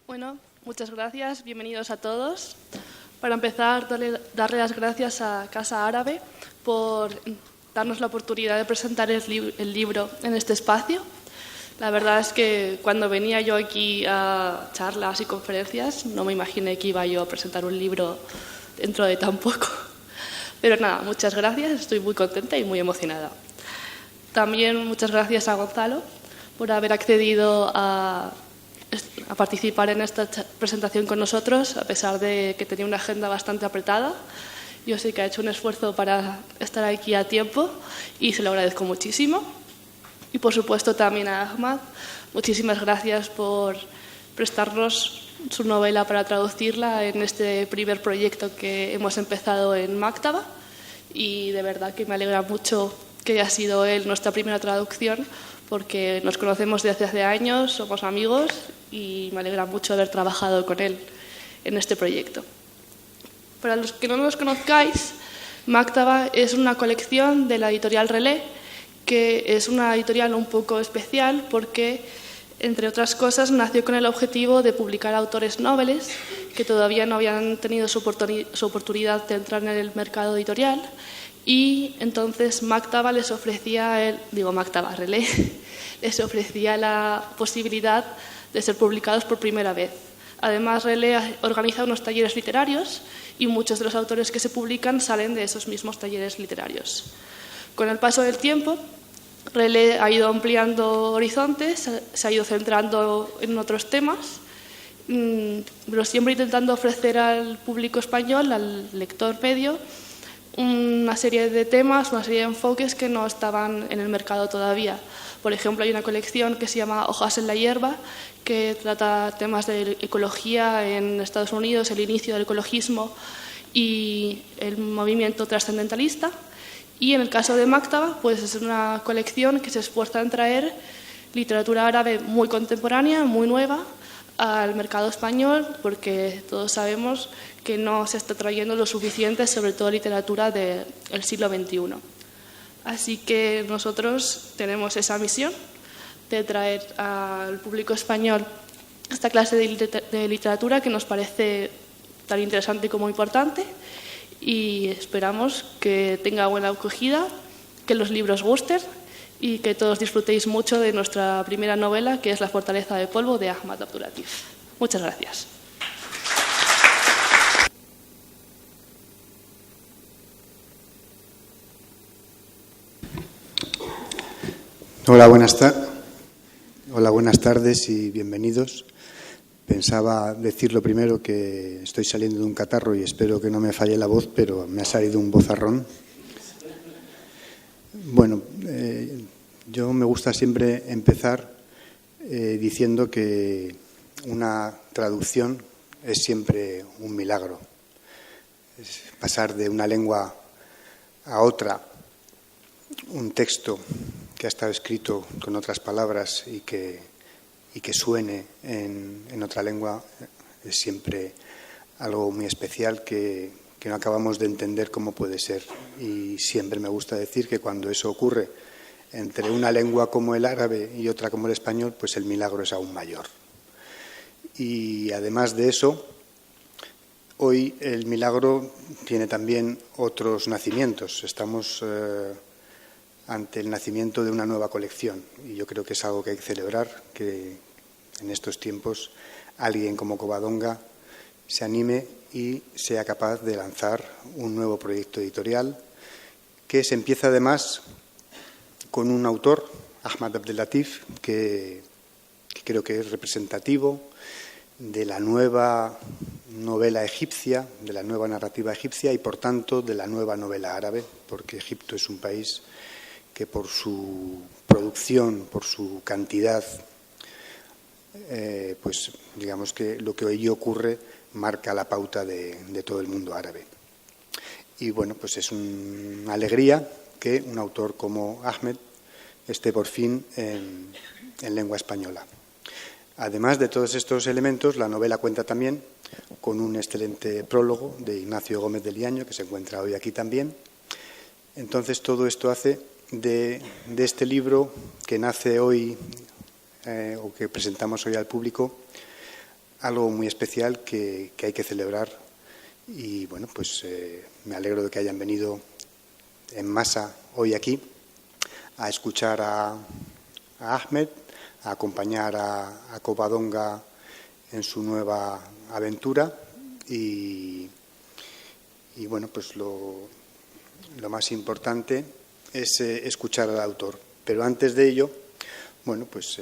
Bueno, muchas gracias, bienvenidos a todos. Para empezar, darle las gracias a Casa Árabe por darnos la oportunidad de presentar el libro en este espacio. La verdad es que cuando venía yo aquí a charlas y conferencias no me imaginé que iba yo a presentar un libro dentro de tan poco. Pero nada, muchas gracias, estoy muy contenta y muy emocionada. También muchas gracias a Gonzalo por haber accedido a participar en esta presentación con nosotros, a pesar de que tenía una agenda bastante apretada. Yo sé que ha hecho un esfuerzo para estar aquí a tiempo y se lo agradezco muchísimo. Y por supuesto también a Ahmad, muchísimas gracias por prestarnos su novela para traducirla en este primer proyecto que hemos empezado en Maktaba, y de verdad que me alegra mucho que haya sido él nuestra primera traducción, porque nos conocemos desde hace años, somos amigos y me alegra mucho haber trabajado con él en este proyecto. Para los que no nos conozcáis, Maktaba es una colección de la editorial Relé, que es una editorial un poco especial porque, entre otras cosas, nació con el objetivo de publicar autores noveles que todavía no habían tenido su oportunidad de entrar en el mercado editorial, y entonces Maktaba les ofrecía, Relé les ofrecía la posibilidad de ser publicados por primera vez. Además, Relé organiza unos talleres literarios y muchos de los autores que se publican salen de esos mismos talleres literarios. Con el paso del tiempo, Relé ha ido ampliando horizontes, se ha ido centrando en otros temas, pero siempre intentando ofrecer al público español, al lector medio, una serie de temas, una serie de enfoques que no estaban en el mercado todavía. Por ejemplo, hay una colección que se llama Hojas en la hierba, que trata temas de ecología en Estados Unidos, el inicio del ecologismo y el movimiento trascendentalista. Y en el caso de Maktaba, pues es una colección que se esfuerza en traer literatura árabe muy contemporánea, muy nueva, al mercado español, porque todos sabemos que no se está trayendo lo suficiente, sobre todo literatura del siglo XXI. Así que nosotros tenemos esa misión de traer al público español esta clase de literatura que nos parece tan interesante como importante, y esperamos que tenga buena acogida, que los libros gusten y que todos disfrutéis mucho de nuestra primera novela, que es La fortaleza de polvo, de Ahmad Abdulatif. Muchas gracias. Hola, buenas tardes y bienvenidos. Pensaba decir lo primero que estoy saliendo de un catarro y espero que no me falle la voz, pero me ha salido un vozarrón. Bueno, yo me gusta siempre empezar diciendo que una traducción es siempre un milagro. Es pasar de una lengua a otra, un texto que ha estado escrito con otras palabras y que suene en otra lengua, es siempre algo muy especial que no acabamos de entender cómo puede ser. Y siempre me gusta decir que cuando eso ocurre entre una lengua como el árabe y otra como el español, pues el milagro es aún mayor. Y además de eso, hoy el milagro tiene también otros nacimientos. Estamos ante el nacimiento de una nueva colección, y yo creo que es algo que hay que celebrar, que en estos tiempos alguien como Covadonga se anime y sea capaz de lanzar un nuevo proyecto editorial, que se empieza además con un autor, Ahmad Abdulatif, que creo que es representativo de la nueva novela egipcia, de la nueva narrativa egipcia y por tanto de la nueva novela árabe, porque Egipto es un país que por su producción, por su cantidad, pues digamos que lo que hoy ocurre marca la pauta de todo el mundo árabe. Y bueno, pues es una alegría que un autor como Ahmed esté por fin en lengua española. Además de todos estos elementos, la novela cuenta también con un excelente prólogo de Ignacio Gómez de Liaño, que se encuentra hoy aquí también. Entonces, todo esto hace de este libro que nace hoy o que presentamos hoy al público algo muy especial que hay que celebrar. Y bueno, pues me alegro de que hayan venido en masa hoy aquí a escuchar a Ahmed, a acompañar a Covadonga en su nueva aventura y bueno, pues lo más importante es escuchar al autor. Pero antes de ello, bueno, pues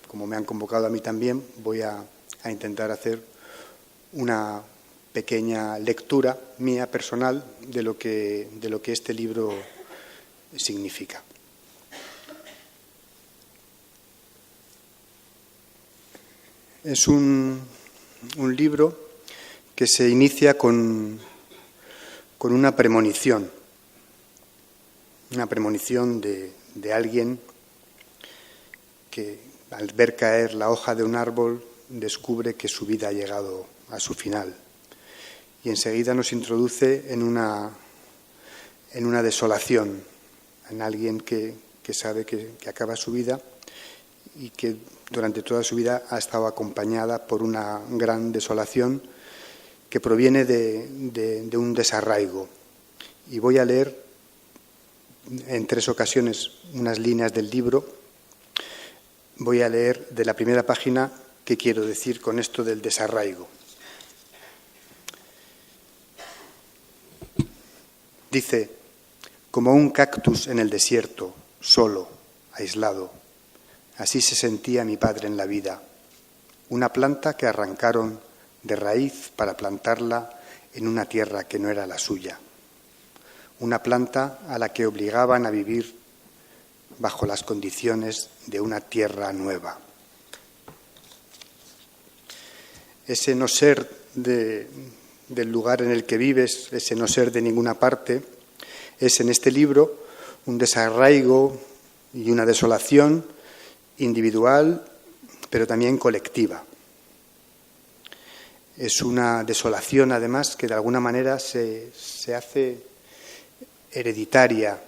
como me han convocado a mí también, voy a intentar hacer una pequeña lectura mía personal de lo que este libro significa. Es un libro que se inicia con una premonición de alguien que al ver caer la hoja de un árbol descubre que su vida ha llegado a su final y enseguida nos introduce en una desolación, en alguien que sabe que acaba su vida y que durante toda su vida ha estado acompañada por una gran desolación que proviene de un desarraigo. Y voy a leer en 3 ocasiones unas líneas del libro. Voy a leer de la primera página qué quiero decir con esto del desarraigo. Dice: como un cactus en el desierto, solo, aislado. Así se sentía mi padre en la vida. Una planta que arrancaron de raíz para plantarla en una tierra que no era la suya. Una planta a la que obligaban a vivir bajo las condiciones de una tierra nueva. Ese no ser del lugar en el que vives, ese no ser de ninguna parte, es en este libro un desarraigo y una desolación individual, pero también colectiva. Es una desolación, además, que de alguna manera se hace hereditaria.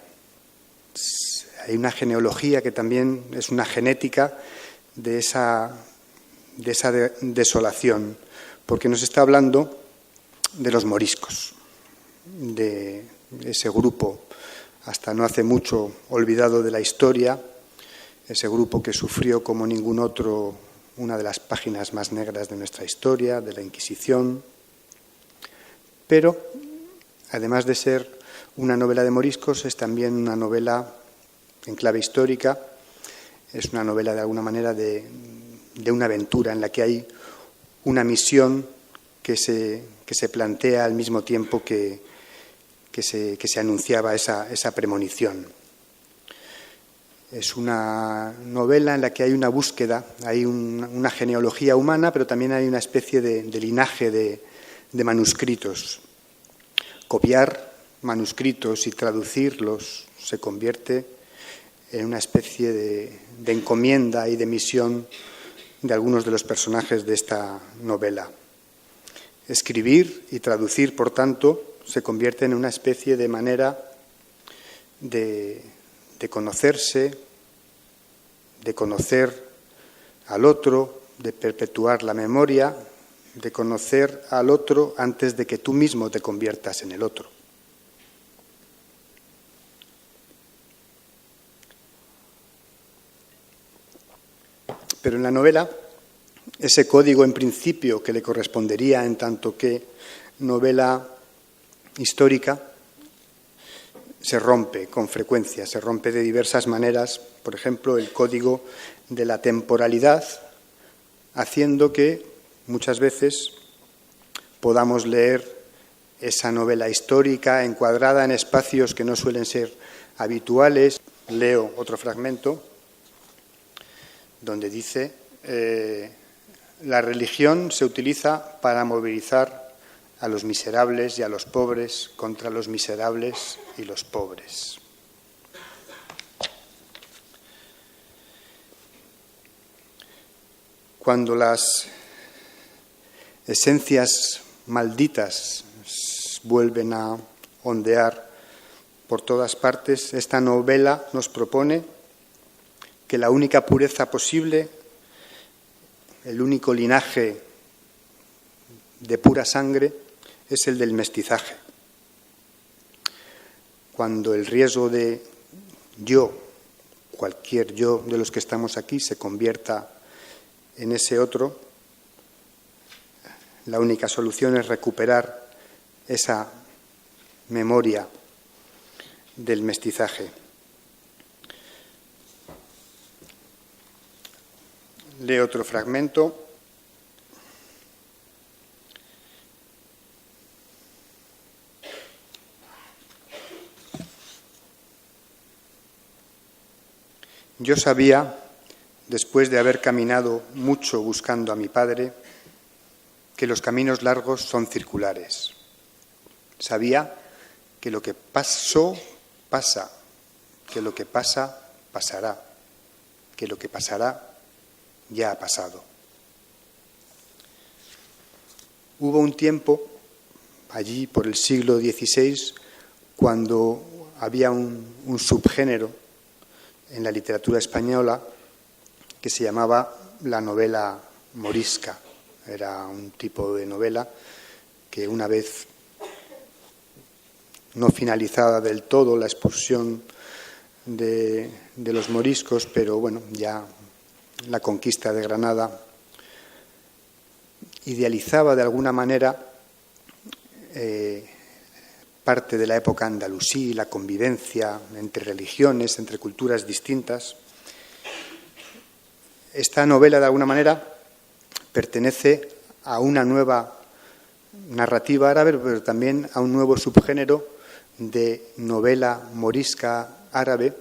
Hay una genealogía que también es una genética de esa desolación, porque nos está hablando de los moriscos, de ese grupo hasta no hace mucho olvidado de la historia, ese grupo que sufrió como ningún otro una de las páginas más negras de nuestra historia, de la Inquisición. Pero, además de ser una novela de moriscos, es también una novela en clave histórica, es una novela de alguna manera de una aventura en la que hay una misión que se plantea al mismo tiempo que se anunciaba esa premonición. Es una novela en la que hay una búsqueda, hay una genealogía humana, pero también hay una especie de linaje de manuscritos. Copiar manuscritos y traducirlos se convierte en una especie de encomienda y de misión de algunos de los personajes de esta novela. Escribir y traducir, por tanto, se convierte en una especie de manera de conocerse, de conocer al otro, de perpetuar la memoria, de conocer al otro antes de que tú mismo te conviertas en el otro. Pero en la novela, ese código en principio que le correspondería en tanto que novela histórica, se rompe con frecuencia, se rompe de diversas maneras, por ejemplo, el código de la temporalidad, haciendo que muchas veces podamos leer esa novela histórica encuadrada en espacios que no suelen ser habituales. Leo otro fragmento donde dice: la religión se utiliza para movilizar a los miserables y a los pobres contra los miserables y los pobres. Cuando las esencias malditas vuelven a ondear por todas partes, esta novela nos propone que la única pureza posible, el único linaje de pura sangre es el del mestizaje. Cuando el riesgo de yo, cualquier yo de los que estamos aquí, se convierta en ese otro, la única solución es recuperar esa memoria del mestizaje. Leo otro fragmento. Yo sabía, después de haber caminado mucho buscando a mi padre, que los caminos largos son circulares. Sabía que lo que pasó, pasa, que lo que pasa, pasará, que lo que pasará, ya ha pasado. Hubo un tiempo, allí por el siglo XVI, cuando había un subgénero en la literatura española que se llamaba la novela morisca. Era un tipo de novela que, una vez no finalizada del todo la expulsión de los moriscos, pero bueno, ya la conquista de Granada idealizaba de alguna manera parte de la época andalusí, la convivencia entre religiones, entre culturas distintas. Esta novela, de alguna manera, pertenece a una nueva narrativa árabe, pero también a un nuevo subgénero de novela morisca árabe,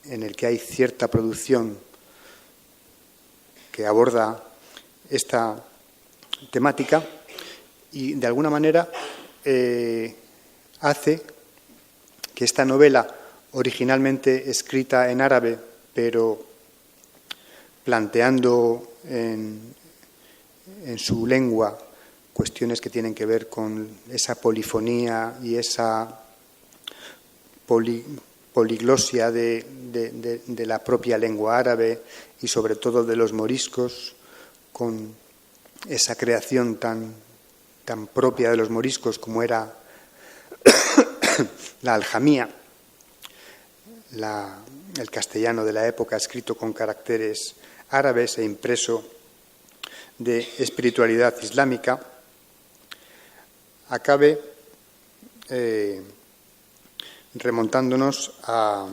en el que hay cierta producción que aborda esta temática y, de alguna manera, hace que esta novela, originalmente escrita en árabe, pero planteando en su lengua cuestiones que tienen que ver con esa polifonía y esa poliglosia de la propia lengua árabe y sobre todo de los moriscos, con esa creación tan propia de los moriscos como era la aljamía, el castellano de la época escrito con caracteres árabes e impreso de espiritualidad islámica, acabe remontándonos a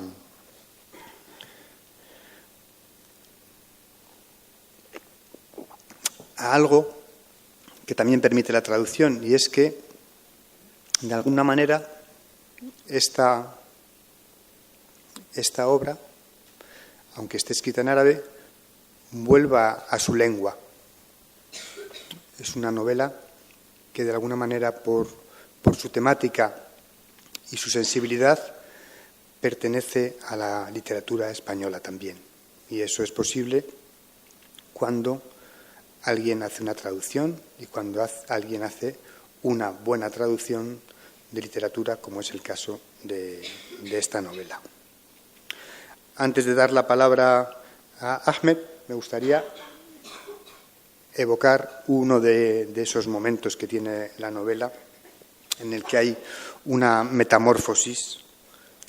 algo que también permite la traducción, y es que, de alguna manera, esta obra, aunque esté escrita en árabe, vuelva a su lengua. Es una novela que, de alguna manera, por su temática y su sensibilidad, pertenece a la literatura española también. Y eso es posible cuando alguien hace una traducción y cuando alguien hace una buena traducción de literatura, como es el caso de esta novela. Antes de dar la palabra a Ahmed, me gustaría evocar uno de esos momentos que tiene la novela, en el que hay una metamorfosis,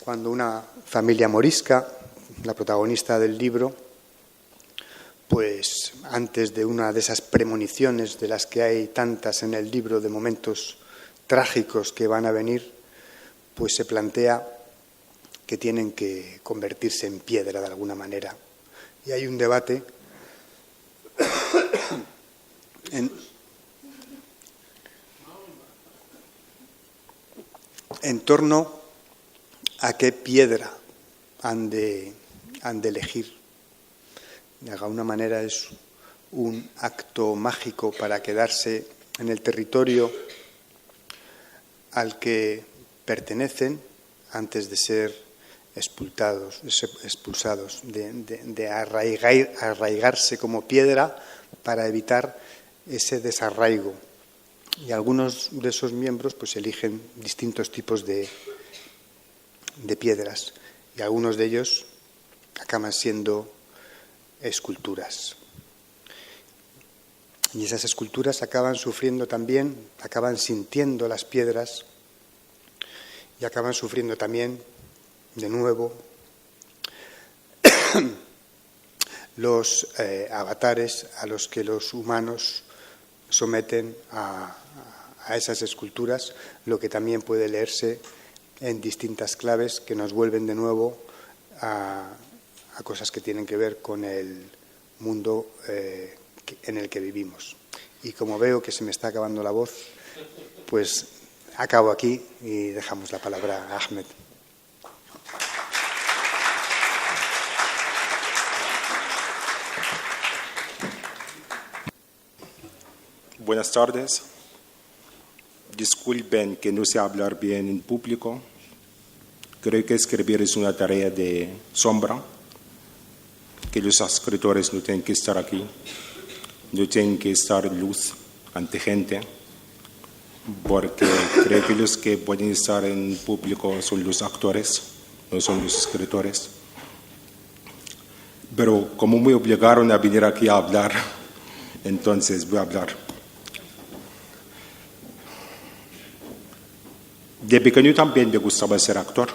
cuando una familia morisca, la protagonista del libro, pues antes de una de esas premoniciones de las que hay tantas en el libro, de momentos trágicos que van a venir, pues se plantea que tienen que convertirse en piedra de alguna manera. Y hay un debate en torno a qué piedra han de elegir. De alguna manera es un acto mágico para quedarse en el territorio al que pertenecen antes de ser expulsados, de arraigarse como piedra para evitar ese desarraigo. Y algunos de esos miembros pues eligen distintos tipos de piedras, y algunos de ellos acaban siendo esculturas. Y esas esculturas acaban sufriendo también, acaban sintiendo las piedras y acaban sufriendo también, de nuevo, los avatares a los que los humanos someten a esas esculturas, lo que también puede leerse en distintas claves que nos vuelven de nuevo a cosas que tienen que ver con el mundo en el que vivimos. Y como veo que se me está acabando la voz, pues acabo aquí y dejamos la palabra a Ahmed. Buenas tardes. Disculpen que no sé hablar bien en público. Creo que escribir es una tarea de sombra, que los escritores no tienen que estar aquí, no tienen que estar en luz ante gente, porque creo que los que pueden estar en público son los actores, no son los escritores. Pero como me obligaron a venir aquí a hablar, entonces voy a hablar. De pequeño también me gustaba ser actor.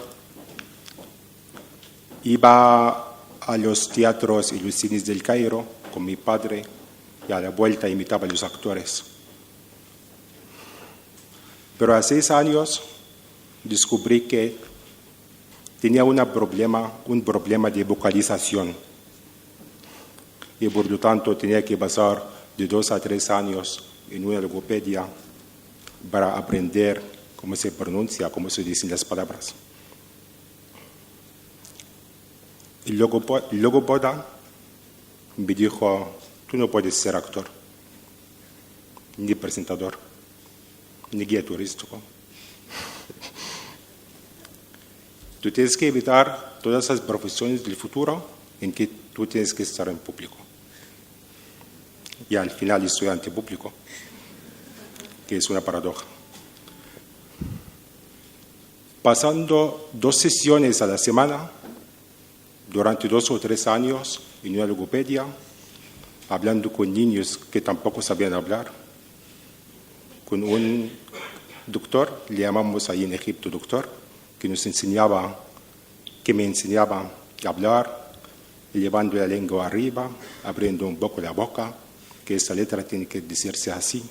Iba a los teatros y los cines del Cairo con mi padre y a la vuelta imitaba a los actores. Pero a 6 años descubrí que tenía un problema de vocalización y por lo tanto tenía que pasar de 2 a 3 años en una logopedia para aprender cómo se pronuncia, cómo se dicen las palabras. El logopoda me dijo, tú no puedes ser actor, ni presentador, ni guía turístico. Tú tienes que evitar todas esas profesiones del futuro en que tú tienes que estar en público. Y al final estudiante público, que es una paradoja. Pasando 2 sesiones a la semana, durante 2 o 3 años, en una logopedia, hablando con niños que tampoco sabían hablar, con un doctor, le llamamos ahí en Egipto doctor, que me enseñaba a hablar, llevando la lengua arriba, abriendo un poco la boca, que esa letra tiene que decirse así.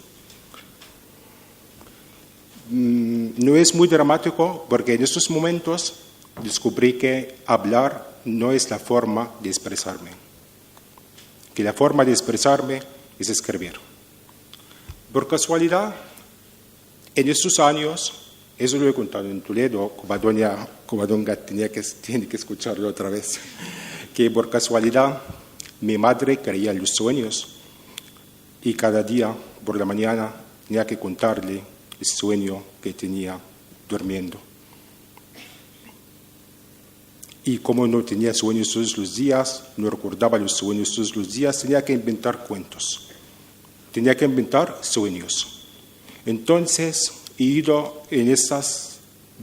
No es muy dramático porque en estos momentos descubrí que hablar no es la forma de expresarme, que la forma de expresarme es escribir. Por casualidad, en estos años, eso lo he contado en Toledo, Covadonga tiene que escucharlo otra vez, que por casualidad mi madre creía en los sueños y cada día por la mañana tenía que contarle el sueño que tenía durmiendo. Y como no tenía sueños todos los días, no recordaba los sueños todos los días, tenía que inventar cuentos, tenía que inventar sueños. Entonces he ido en esas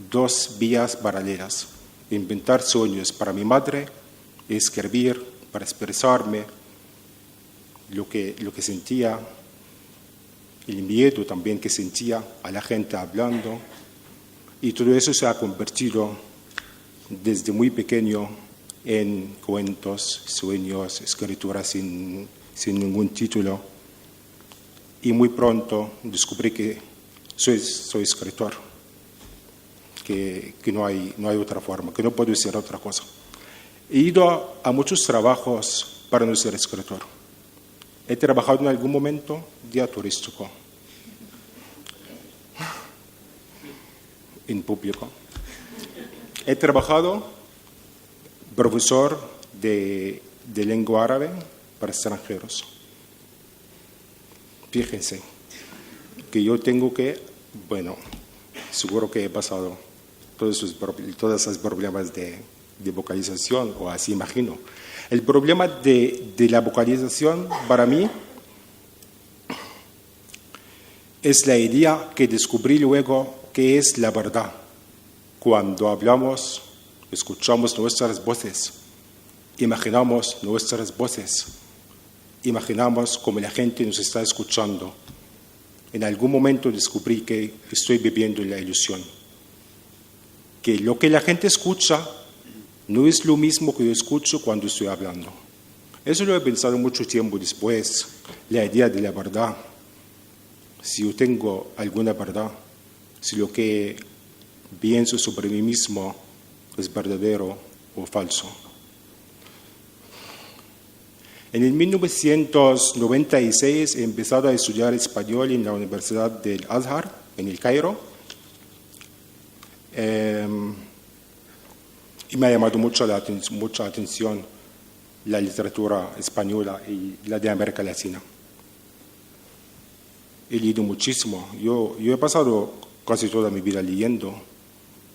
2 vías paralelas, inventar sueños para mi madre, escribir para expresarme lo que sentía, el miedo también que sentía a la gente hablando, y todo eso se ha convertido desde muy pequeño en cuentos, sueños, escrituras sin ningún título, y muy pronto descubrí que soy escritor, que no hay otra forma, que no puedo ser otra cosa. He ido a muchos trabajos para no ser escritor. He trabajado en algún momento guía turístico en público. He trabajado profesor de lengua árabe para extranjeros. Fíjense que yo tengo que, seguro que he pasado todos esos problemas de vocalización, o así imagino. El problema de la vocalización para mí es la idea que descubrí luego que es la verdad. Cuando hablamos, escuchamos nuestras voces, imaginamos nuestras voces imaginamos como la gente nos está escuchando. En algún momento descubrí que estoy viviendo la ilusión, que lo que la gente escucha no es lo mismo que yo escucho cuando estoy hablando. Eso lo he pensado mucho tiempo después, la idea de la verdad. Si yo tengo alguna verdad, si lo que pienso sobre mí mismo es verdadero o falso. En el 1996 he empezado a estudiar español en la Universidad del Azhar, en el Cairo. Y me ha llamado mucha atención la literatura española y la de América Latina. He leído muchísimo. Yo he pasado casi toda mi vida leyendo.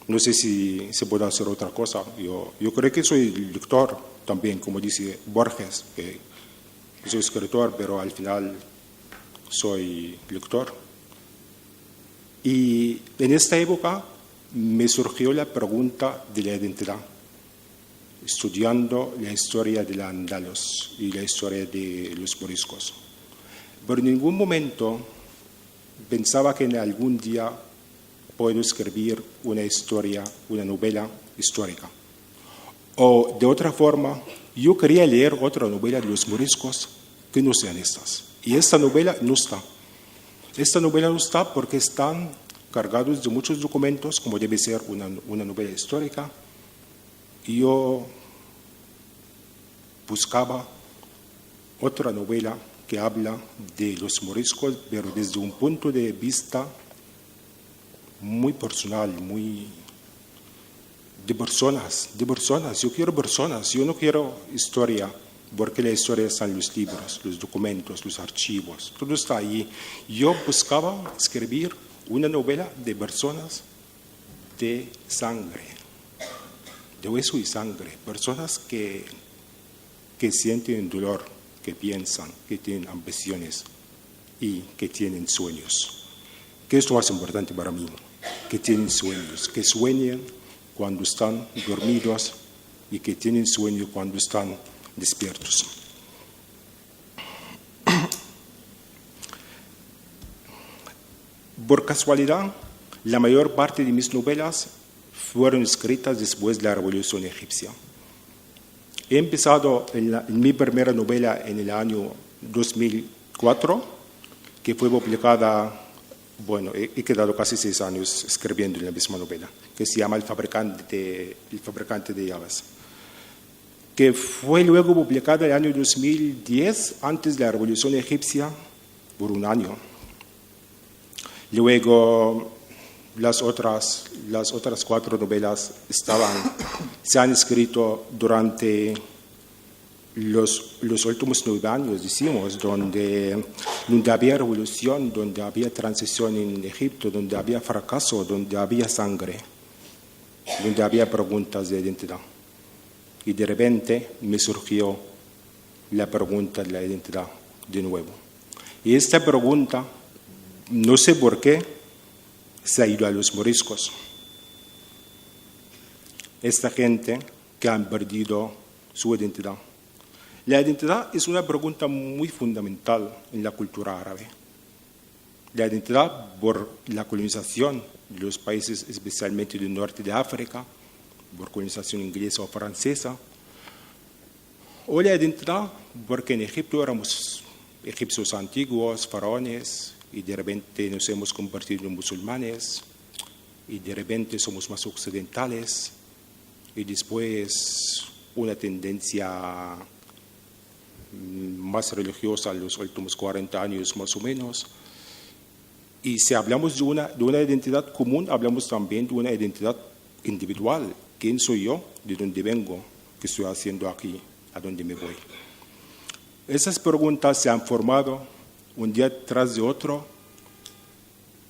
No sé si se puede hacer otra cosa. Yo creo que soy lector también, como dice Borges, que soy escritor, pero al final soy lector. Y en esta época me surgió la pregunta de la identidad, estudiando la historia de la Andalus y la historia de los moriscos. Pero en ningún momento pensaba que en algún día puedo escribir una historia, una novela histórica. O de otra forma, yo quería leer otra novela de los moriscos que no sean estas. Y esta novela no está. Esta novela no está porque están cargados de muchos documentos, como debe ser una novela histórica. Y yo buscaba otra novela que habla de los moriscos, pero desde un punto de vista muy personal, muy de personas. Yo quiero personas, yo no quiero historia, porque la historia está en los libros, los documentos, los archivos, todo está ahí. Yo buscaba escribir una novela de personas de sangre, de hueso y sangre, personas que sienten dolor, que piensan, que tienen ambiciones y que tienen sueños. Que esto es más importante para mí, que tienen sueños, que sueñan cuando están dormidos y que tienen sueño cuando están despiertos. Por casualidad, la mayor parte de mis novelas fueron escritas después de la Revolución Egipcia. He empezado en mi primera novela en el año 2004, que fue publicada, he quedado casi 6 años escribiendo en la misma novela, que se llama El fabricante de llaves, que fue luego publicada en el año 2010, antes de la Revolución Egipcia, por un año. Luego, las otras 4 novelas se han escrito durante los últimos 9 años, decimos, donde había revolución, donde había transición en Egipto, donde había fracaso, donde había sangre, donde había preguntas de identidad. Y de repente me surgió la pregunta de la identidad de nuevo. Y esta pregunta, no sé por qué, se ha ido a los moriscos. Esta gente que han perdido su identidad. La identidad es una pregunta muy fundamental en la cultura árabe. La identidad por la colonización de los países, especialmente del norte de África, por colonización inglesa o francesa, o la identidad porque en Egipto éramos egipcios antiguos, faraones, y de repente nos hemos convertido en musulmanes, y de repente somos más occidentales, y después una tendencia más religiosa en los últimos 40 años más o menos. Y si hablamos de una identidad común, hablamos también de una identidad individual. ¿Quién soy yo? ¿De dónde vengo? ¿Qué estoy haciendo aquí? ¿A dónde me voy? Esas preguntas se han formado un día tras de otro,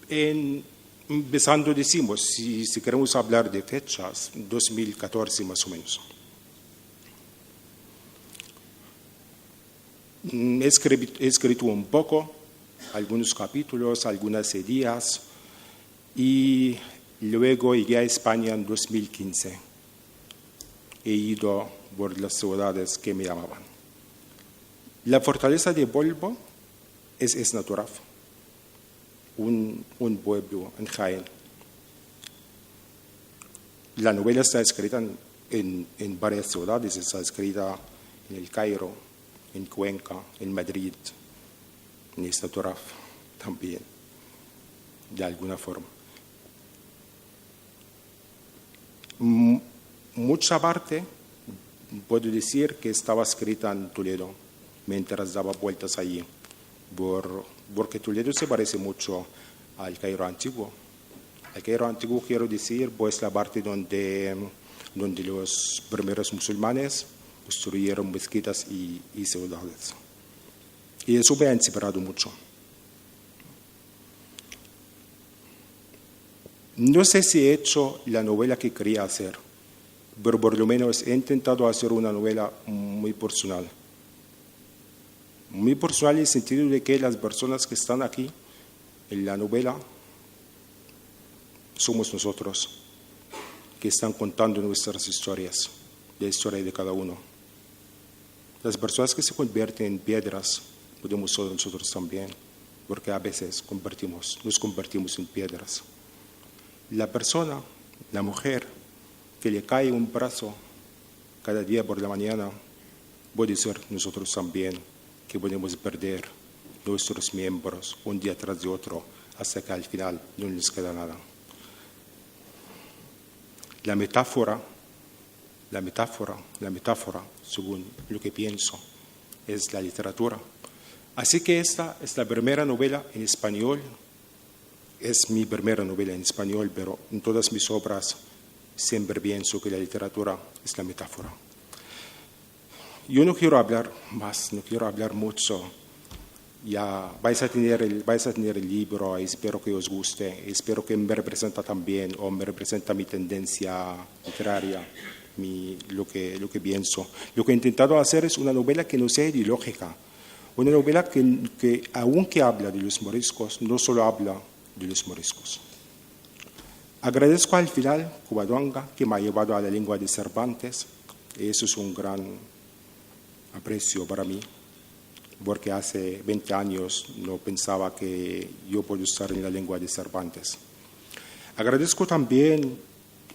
empezando, decimos, si queremos hablar de fechas, 2014 más o menos. He escrito un poco, algunos capítulos, algunas ideas, y luego llegué a España en 2015. He ido por las ciudades que me llamaban. La fortaleza de Volvo es natural, un pueblo en Jaén. La novela está escrita en varias ciudades, está escrita en El Cairo, en Cuenca, en Madrid, en esta Toraf también, de alguna forma. Mucha parte puedo decir que estaba escrita en Toledo mientras daba vueltas allí, porque Toledo se parece mucho al Cairo antiguo. El Cairo antiguo, quiero decir, pues la parte donde los primeros musulmanes construyeron mezquitas y ciudades. Y eso me ha inspirado mucho. No sé si he hecho la novela que quería hacer, pero por lo menos he intentado hacer una novela muy personal. Muy personal en el sentido de que las personas que están aquí en la novela somos nosotros, que están contando nuestras historias, la historia de cada uno. Las personas que se convierten en piedras, podemos ser nosotros también, porque a veces nos convertimos en piedras. La persona, la mujer, que le cae un brazo cada día por la mañana, puede ser nosotros también, que podemos perder nuestros miembros un día tras de otro, hasta que al final no les queda nada. La metáfora, según lo que pienso, es la literatura. Así que esta es la primera novela en español, es mi primera novela en español, pero en todas mis obras siempre pienso que la literatura es la metáfora. Yo no quiero hablar más, no quiero hablar mucho. Ya vais a tener el libro, espero que os guste, espero que me representa también o me representa mi tendencia literaria, lo que pienso. Lo que he intentado hacer es una novela que no sea ideológica, una novela que aunque habla de los moriscos, no solo habla de los moriscos. Agradezco al final Covadonga, que me ha llevado a la lengua de Cervantes, y eso es un gran aprecio para mí, porque hace 20 años no pensaba que yo podía estar en la lengua de Cervantes. Agradezco también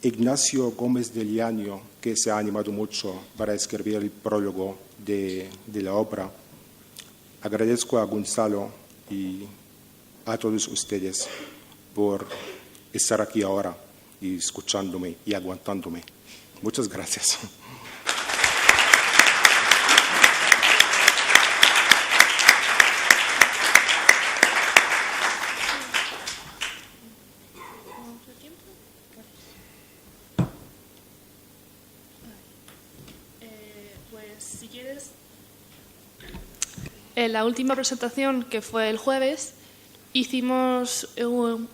a Ignacio Gómez de Liaño, que se ha animado mucho para escribir el prólogo de la obra. Agradezco a Gonzalo y a todos ustedes por estar aquí ahora y escuchándome y aguantándome. Muchas gracias. Si quieres, en la última presentación, que fue el jueves, hicimos un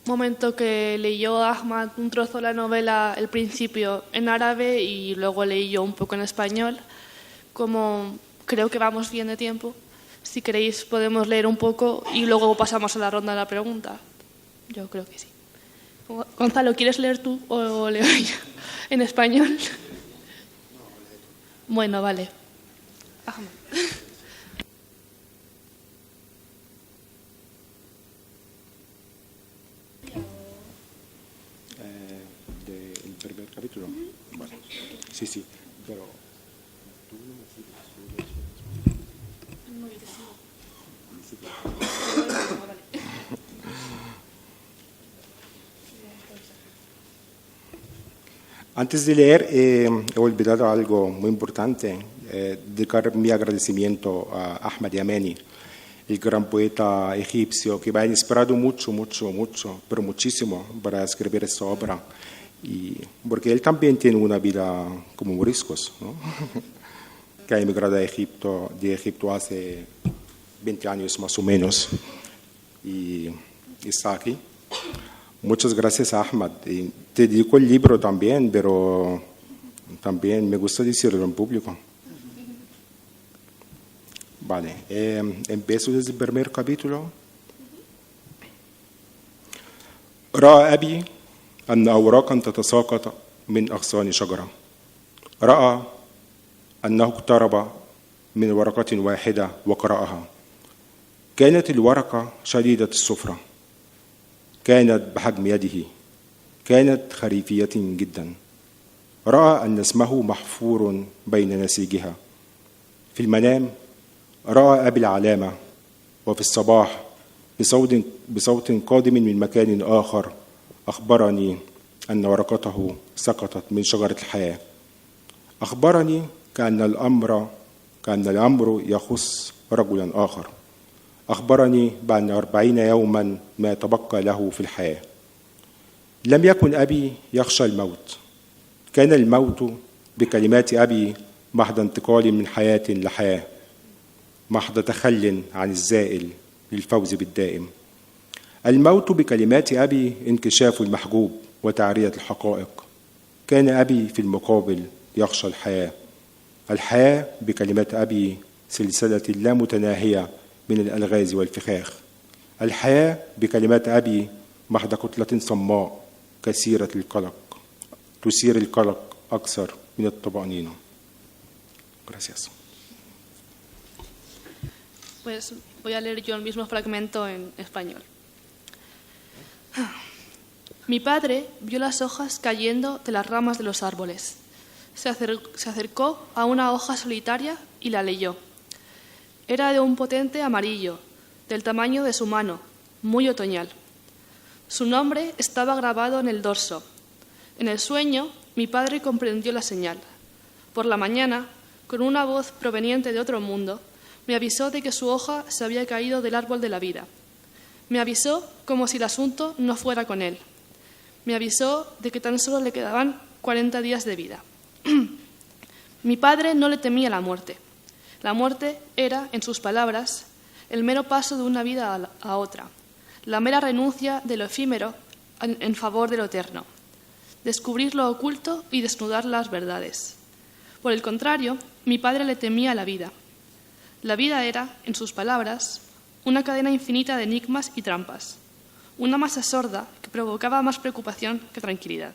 momento que leyó Ahmad un trozo de la novela, el principio, en árabe y luego leí yo un poco en español. Como creo que vamos bien de tiempo, si queréis podemos leer un poco y luego pasamos a la ronda de la pregunta. Yo creo que sí. Gonzalo, ¿quieres leer tú o leo yo en español? Bueno, vale. Ahmad. ¿Del primer capítulo? Vale. Sí, pero... Antes de leer, he olvidado algo muy importante, dedicar mi agradecimiento a Ahmad Yamani, el gran poeta egipcio que me ha inspirado mucho, pero muchísimo para escribir esta obra, porque él también tiene una vida como moriscos, ¿no? Que ha emigrado de Egipto hace 20 años más o menos y está aquí. Muchas gracias, Ahmad. Y te dedico el libro también, pero también me gusta decirlo en público. Vale, empiezo desde el primer capítulo. رأى أبي أن أوراقا تتساقط من أغصان شجرة. رأى أنه اقترب من ورقة واحدة وقرأها. كانت الورقة شديدة الصفرة، كانت بحجم يده، كانت خريفية جدا. رأى أن اسمه محفور بين نسيجها. في المنام رأى أبي العلامة، وفي الصباح بصوت قادم من مكان آخر أخبرني أن ورقته سقطت من شجرة الحياة. أخبرني كأن الأمر يخص رجلا آخر. أخبرني بأن 40 يوما ما تبقى له في الحياة. لم يكن أبي يخشى الموت. كان الموت بكلمات أبي محض انتقال من حياة لحياة، محض تخل عن الزائل للفوز بالدائم. الموت بكلمات أبي انكشاف المحجوب وتعرية الحقائق. كان أبي في المقابل يخشى الحياة. الحياة بكلمات أبي سلسلة لا متناهية من الألغاز والفخاخ. الحياة بكلمات أبي محض كتلة صماء كثيرة القلق، تثير القلق أكثر من الطمأنينة. Gracias. Pues voy a leer yo el mismo fragmento en español. Mi padre vio las hojas cayendo de las ramas de los árboles. Se acercó a una hoja solitaria y la leyó. Era de un potente amarillo, del tamaño de su mano, muy otoñal. Su nombre estaba grabado en el dorso. En el sueño, mi padre comprendió la señal. Por la mañana, con una voz proveniente de otro mundo, me avisó de que su hoja se había caído del árbol de la vida. Me avisó como si el asunto no fuera con él. Me avisó de que tan solo le quedaban 40 días de vida. Mi padre no le temía la muerte. La muerte era, en sus palabras, el mero paso de una vida a otra, la mera renuncia de lo efímero en favor de lo eterno, descubrir lo oculto y desnudar las verdades. Por el contrario, mi padre le temía la vida. La vida era, en sus palabras, una cadena infinita de enigmas y trampas, una masa sorda que provocaba más preocupación que tranquilidad.